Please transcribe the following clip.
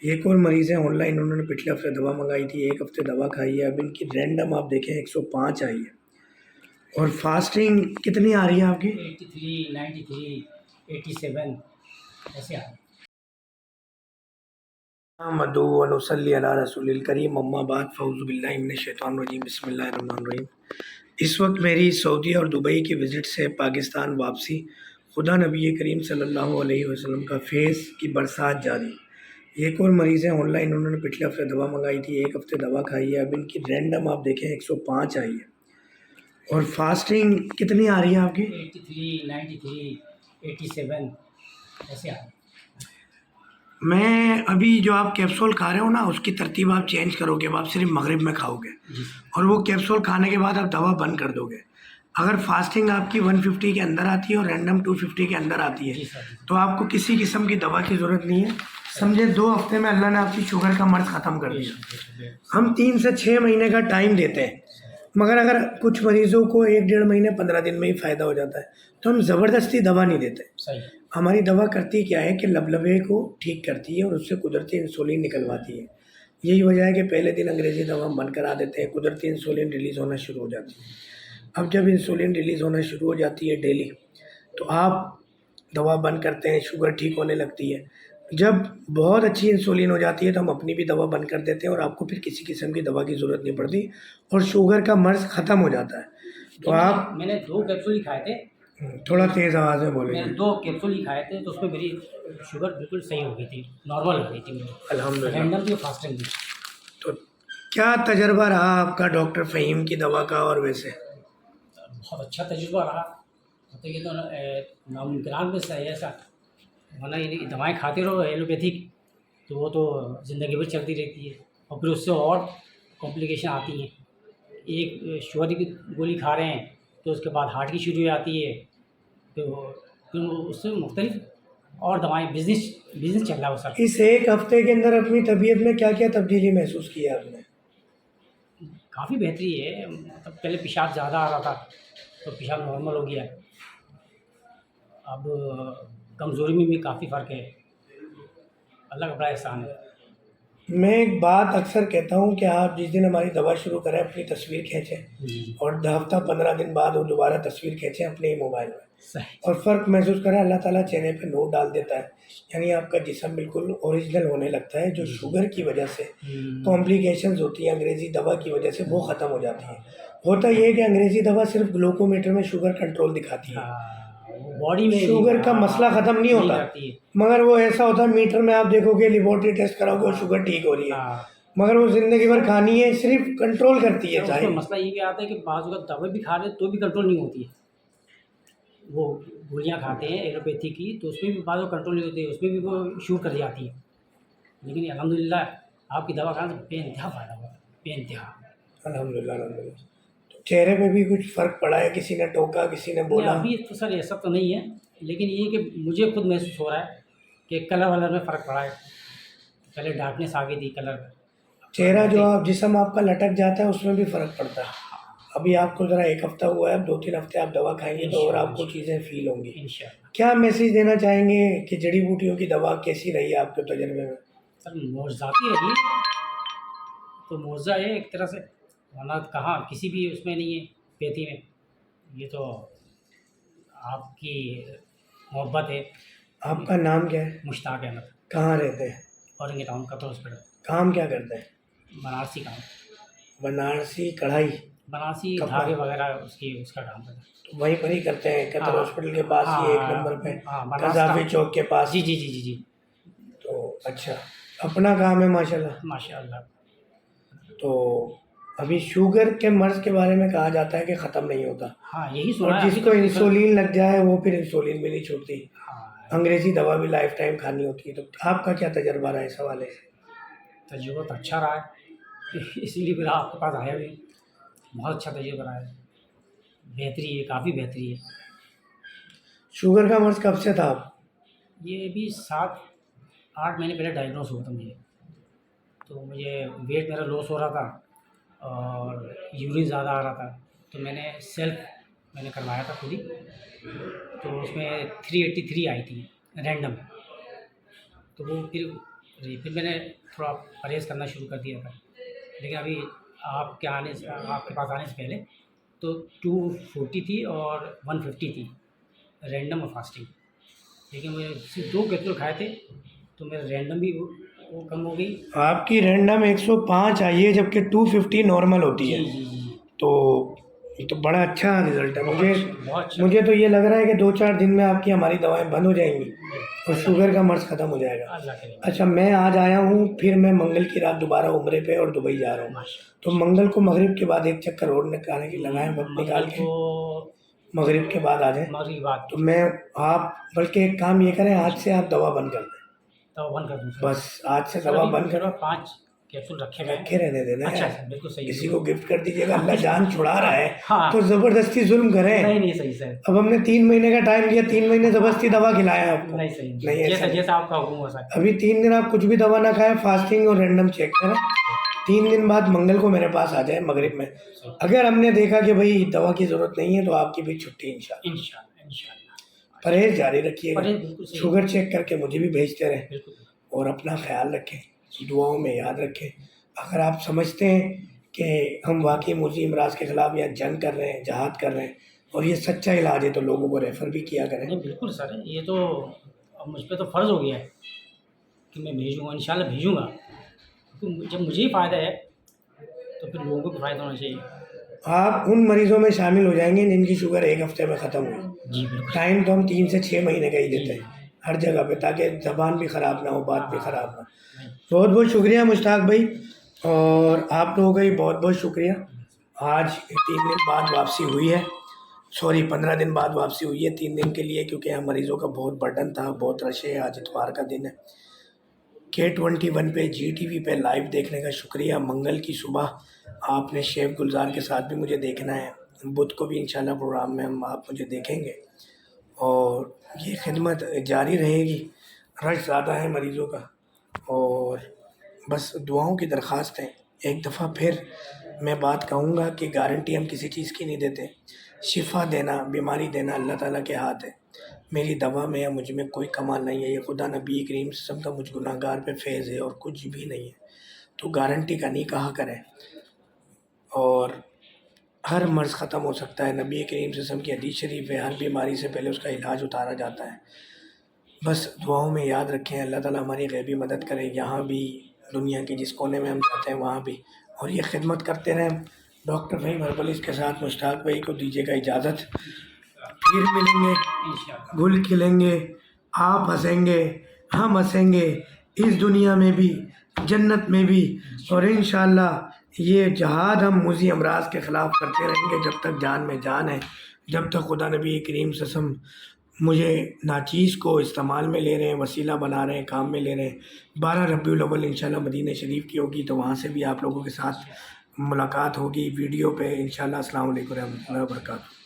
एक और मरीज़ हैं ऑनलाइन, उन्होंने पिछले हफ्ते दवा मंगाई थी, 1 हफ्ते दवा खाई है, अब इनकी रैंडम आप देखें 105 आई है। और फास्टिंग कितनी आ रही है आपकी? 83, 93, 87 ऐसे आ रहे हैं। मदू वनुसल्ली अला रसूलिल करीम, अम्मा बाद फ़ऊज़ु बिल्लाहि मिनश शैतानिर रजीम, बिस्मिल्लाहिर रहमानिर रहीम। इस वक्त मेरी सऊदी और दुबई की विज़िट से पाकिस्तान वापसी, खुदा नबी करीम सल्लल्लाहु अलैहि वसल्लम का फेस की बरसात जारी। एक और मरीज़ हैं ऑनलाइन, उन्होंने पिछले हफ्ते दवा मंगाई थी, 1 हफ्ते दवा खाई है, अब इनकी रैंडम आप देखें 105 आई है। और फास्टिंग कितनी आ रही है आपकी? 83, 93, 87 ऐसे आ रहे हैं। मैं अभी जो आप कैप्सूल खा रहे हो ना, उसकी तरतीब आप चेंज करोगे, अब आप सिर्फ मगरिब में खाओगे और वो कैप्सूल खाने के बाद आप दवा बंद कर दोगे। अगर फास्टिंग आपकी 150 के अंदर आती है और रैंडम 250 के अंदर आती है, तो आपको किसी किस्म की दवा की ज़रूरत नहीं है। समझे 2 हफ्ते में अल्लाह ने आपकी शुगर का मर्ज़ ख़त्म कर दिया। हम 3 से 6 महीने का टाइम देते हैं, मगर अगर कुछ मरीज़ों को 1 डेढ़ महीने 15 दिन में ही फ़ायदा हो जाता है, तो हम ज़बरदस्ती दवा नहीं देते। सही। हमारी दवा करती क्या है कि लबलबे को ठीक करती है और उससे कुदरती इंसुलिन निकलवाती है। यही वजह है कि पहले दिन अंग्रेज़ी दवा हम बंद करा देते हैं, कुदरती इंसुलिन रिलीज़ होना शुरू हो जाती है। अब जब इंसुलिन रिलीज़ होना शुरू हो जाती है डेली, तो आप दवा बंद करते हैं, शुगर ठीक होने लगती है। जब बहुत अच्छी इंसुलिन हो जाती है, तो हम अपनी भी दवा बंद कर देते हैं और आपको फिर किसी किस्म की दवा की ज़रूरत नहीं पड़ती और शुगर का मर्ज़ ख़त्म हो जाता है। तो मैंने 2 कैप्सूल ही खाए थे। थोड़ा तेज़ आवाज़ में मैंने बोलेंगे। 2 कैप्सूल ही खाए थे, तो उसमें मेरी शुगर बिल्कुल सही हो गई थी, नॉर्मल हो गई थी मेरी। अल्हम्दुलिल्लाह। रैंडम थी और फास्टिंग थी। तो क्या तजर्बा रहा आपका डॉक्टर फ़हीम की दवा का? और वैसे बहुत अच्छा तजुर्बा रहा। मतलब ये तो नामुमकिन में से है ऐसा, वरना ये दवाएँ खाते रहो एलोपैथिक, तो वो तो ज़िंदगी भर चलती रहती है और फिर उससे और कॉम्प्लिकेशन आती हैं। एक शुगर की गोली खा रहे हैं, तो उसके बाद हार्ट की शुरू हो जाती है, तो फिर उससे मुख्तलिफ और दवाएँ बिज़नेस बिज़नेस चल रहा है वो सर। इस 1 हफ्ते के अंदर अपनी तबीयत में क्या-क्या तब्दीली महसूस की है आपने? काफ़ी बेहतरी है। मतलब पहले पेशाब ज़्यादा आ रहा था, तो पेशाब नॉर्मल हो गया है। अब कमज़ोरी में भी काफ़ी फ़र्क है। अल्लाह का बड़ा एहसान है। मैं एक बात अक्सर कहता हूँ कि आप जिस दिन हमारी दवा शुरू करें, अपनी तस्वीर खींचें जी, और हफ़्ता 15 दिन बाद वो दोबारा तस्वीर खींचें अपने ही मोबाइल में सही। और फ़र्क महसूस करें। अल्लाह ताला चेहरे पे नूर डाल देता है, यानी आपका जिस्म बिल्कुल ओरिजिनल होने लगता है। जो शुगर की वजह से कॉम्प्लिकेशंस होती हैं अंग्रेज़ी दवा की वजह से, वो ख़त्म हो जाती हैं। होता ये है कि अंग्रेज़ी दवा सिर्फ ग्लूकोमीटर में शुगर कंट्रोल दिखाती है, बॉडी में शुगर का मसला ख़त्म नहीं होता। करती है। मगर वो ऐसा होता है, मीटर में आप देखोगे, लेबॉरेटरी टेस्ट कराओगे और शुगर ठीक हो रही है, मगर वो ज़िंदगी भर खानी है, सिर्फ कंट्रोल करती है। चाहे उसमें मसला ये भी आता है कि बाज़ वक़्त दवा भी खा रहे हैं तो भी कंट्रोल नहीं होती है। वो गोलियाँ खाते हैं एलोपैथी की, तो उसमें भी बाज़ वक़्त कंट्रोल नहीं होती है, उसमें भी वो शूट कर जाती है। लेकिन अल्हम्दुलिल्लाह आपकी दवा खाने से बेइंतहा फ़ायदा हुआ, बेइंतहा। अल्हम्दुलिल्लाह, अल्हम्दुलिल्लाह। तो चेहरे पे भी कुछ फ़र्क पड़ा है? किसी ने टोका, किसी ने नहीं, बोला? अभी तो सर ऐसा तो नहीं है, लेकिन ये कि मुझे खुद महसूस हो रहा है कि कलर वलर में फ़र्क पड़ा है। पहले डार्कनेस आ गई थी कलर, चेहरा जो आप जिस्म आपका लटक जाता है, उसमें भी फ़र्क पड़ता है। अभी आपको ज़रा 1 हफ़्ता हुआ है, अब 2-3 हफ़्ते आप दवा खाएँगे तो और आपको चीज़ें फ़ील होंगी। इंशाअल्लाह। क्या मैसेज देना चाहेंगे कि जड़ी-बूटियों की दवा कैसी रही है आपके तजुर्बे में? सर मौज़ाती रही, तो मुआवज़ा है एक तरह से, वरना कहाँ किसी भी उसमें नहीं है खेती में। ये तो आपकी मोहब्बत है। आपका नाम क्या है? मुश्ताक अहमद। कहाँ रहते हैं? Orangi town Qatar hospital. काम क्या करते हैं? बनारसी काम, बनारसी कढ़ाई, बनारसी कपड़ा, धागे वगैरह उसका काम करता है। तो वहीं पर ही करते हैं, कतर हाँ, हॉस्पिटल के पास ही 1 नंबर पे, हाँ, बनारस का। कज़ाफ़ी चौक के पास। जी, जी, जी, जी, जी। तो अच्छा, अपना काम है माशाल्लाह। माशाअल्लाह। तो अभी शुगर के मर्ज़ के बारे में कहा जाता है कि ख़त्म नहीं होता हाँ, यही सुना और है अभी जिसको तो इंसुलिन लग जाए, वो फिर इंसुलिन भी नहीं छूटती। हाँ, अंग्रेज़ी दवा भी लाइफ़ टाइम खानी होती है। तो आपका क्या तजुर्बा रहा है इस हवाले से? तजुर्बा तो अच्छा रहा है। इसीलिए फिर आपके पास आया भी। बहुत अच्छा तजुर्बा रहा है। बेहतरी है, काफ़ी बेहतरी है। शुगर का मर्ज़ कब से था आप? ये भी 7-8 महीने पहले डायग्नोस हुआ था मुझे। तो मुझे वेट मेरा लॉस हो रहा था और यूरिन ज़्यादा आ रहा था, तो मैंने करवाया था खुद ही। तो उसमें 383 आई थी रैंडम। तो वो फिर जी, फिर मैंने थोड़ा परहेज़ करना शुरू कर दिया था। लेकिन अभी आपके पास आने से पहले तो 240 थी और 150 थी, रैंडम और फास्टिंग। लेकिन मैं सिर्फ़ 2 कैप्सूल खाए थे, तो मेरा रैंडम भी वो कम हो गई। आपकी रैंडम 105 आई है जबकि 250 नॉर्मल होती जी, है। जी, जी। तो ये तो बड़ा अच्छा रिज़ल्ट है। बहुत अच्छा। मुझे तो ये लग रहा है कि 2-4 दिन में आपकी हमारी दवाएँ बंद हो जाएँगी और अल्लाह शुगर का मर्ज़ ख़त्म हो जाएगा। अल्लाह करे। अच्छा, मैं आज आया हूँ, फिर मैं मंगल की रात दोबारा उम्रे पे और दुबई जा रहा हूँ। तो माशा मंगल को मगरिब के बाद एक चक्कर और निकालने की लगाएँ, वक़्त निकाल मंगल के, को मगरिब के बाद आ जाएँ। मगरिब की बात तो मैं आप बल्कि एक काम ये करें, आज से आप दवा बंद कर दें। तो बंद कर दूँ सर? बस आज से सर दवा अभी बंद मेरे कर, पास 5 कैप्सूल रखे हुए रखे हैं। रहने देना अच्छा है। सर, बिल्कुल सही है, किसी को बिल्कुल। गिफ्ट कर दीजिएगा, अल्लाह जान छुड़ा रहा है हाँ। तो ज़बरदस्ती जुल्म करें। नहीं, नहीं सही सर। अब हमने 3 महीने का टाइम दिया, 3 महीने ज़बरदस्ती दवा खिलाया आपको। नहीं सही। नहीं, ऐसा जैसा नहीं। जैसा आपका हुक्म हो सर। अभी 3 दिन आप कुछ भी दवा ना खाएँ, फास्टिंग और रैंडम चेक करें। 3 दिन बाद मंगल को मेरे पास आ जाएँ मगरिब में। अगर हमने देखा कि भई दवा की ज़रूरत नहीं है तो आपकी भी छुट्टी इंशाअल्लाह। इंशाअल्लाह, इंशाअल्लाह। परहेज़ जारी रखिएगा, परहेज़ बिल्कुल सही। शुगर चेक करके मुझे भी भेजते रहें बिल्कुल। और अपना ख़्याल रखें, दुआओं में याद रखें। अगर आप समझते हैं कि हम वाक़ई मुज़ी अमराज़ के ख़िलाफ़ या जंग कर रहे हैं, जहाद कर रहे हैं और ये सच्चा इलाज है, तो लोगों को रेफ़र भी किया करें। नहीं बिल्कुल सर, ये तो अब मुझ पे तो फ़र्ज़ हो गया है कि मैं भेजूँगा, इंशाअल्लाह भेजूँगा। क्योंकि जब मुझे ही फ़ायदा है, तो फिर लोगों को भी फ़ायदा होना चाहिए। आप उन मरीज़ों में शामिल हो जाएँगे जिनकी शुगर 1 हफ़्ते में ख़त्म हुई। जी, बिल्कुल। टाइम तो हम 3 से 6 महीने का ही देते जी। हैं, हर जगह पे, ताकि ज़बान भी ख़राब ना हो, बात भी हाँ, ख़राब ना हो। नहीं। बहुत-बहुत शुक्रिया मुश्ताक भाई, और आप लोगों का भी बहुत-बहुत शुक्रिया। आज 3 दिन बाद वापसी हुई है, सॉरी 15 दिन बाद वापसी हुई है, 3 दिन के लिए, क्योंकि यहाँ मरीज़ों का बहुत बर्डन था, बहुत रश है। आज इतवार का दिन है। K21 पे, GTV पे लाइव देखने का शुक्रिया। मंगल की सुबह आपने शेफ़ गुलज़ार के साथ भी मुझे देखना है। बुध को भी इंशाल्लाह प्रोग्राम में आप मुझे देखेंगे और ये खिदमत जारी रहेगी। रश ज़्यादा है मरीज़ों का और बस दुआओं की दरख्वास्त है। एक दफ़ा फिर मैं बात कहूँगा कि गारंटी हम किसी चीज़ की नहीं देते। शिफ़ा देना, बीमारी देना अल्लाह ताला के हाथ है। मेरी दवा में या मुझ में कोई कमाल नहीं है, ये खुदा नबी करीम सल्लल्लाहु अलैहि वसल्लम का मुझ गुनहगार पे फैज़ है और कुछ भी नहीं है। तो गारंटी का नहीं कहा करें, और हर मर्ज़ ख़त्म हो सकता है। नबी करीम सल्लल्लाहु अलैहि वसल्लम की हदीस शरीफ है, हर बीमारी से पहले उसका इलाज उतारा जाता है। बस दुआओं में याद रखें, अल्लाह ताला हमारी गैबी मदद करे, यहाँ भी, दुनिया के जिस कोने में हम जाते हैं वहाँ भी, और ये खिदमत करते रहें। डॉक्टर फ़हीम हर्बलिस्ट के साथ मुश्ताक भाई को दीजिएगा इजाज़त। फिर मिलेंगे, इंशाअल्लाह। गुल खिलेंगे, आप हँसेंगे, हम हँसेंगे, इस दुनिया में भी, जन्नत में भी, और इंशाअल्लाह ये जहाद हम मुज़ी अमराज़ के ख़िलाफ़ करते रहेंगे जब तक जान में जान है। जब तक खुदा नबी करीम सल्लल्लाहु अलैहि वसल्लम मुझे नाचीज़ को इस्तेमाल में ले रहे हैं, वसीला बना रहे हैं, काम में ले रहे हैं। 12 रबीउल अव्वल इंशाअल्लाह मदीना शरीफ की होगी, तो वहाँ से भी आप लोगों के साथ मुलाकात होगी वीडियो पे इंशाअल्लाह। अस्सलाम वालेकुम रहमतुल्लाहि व बरकातहू।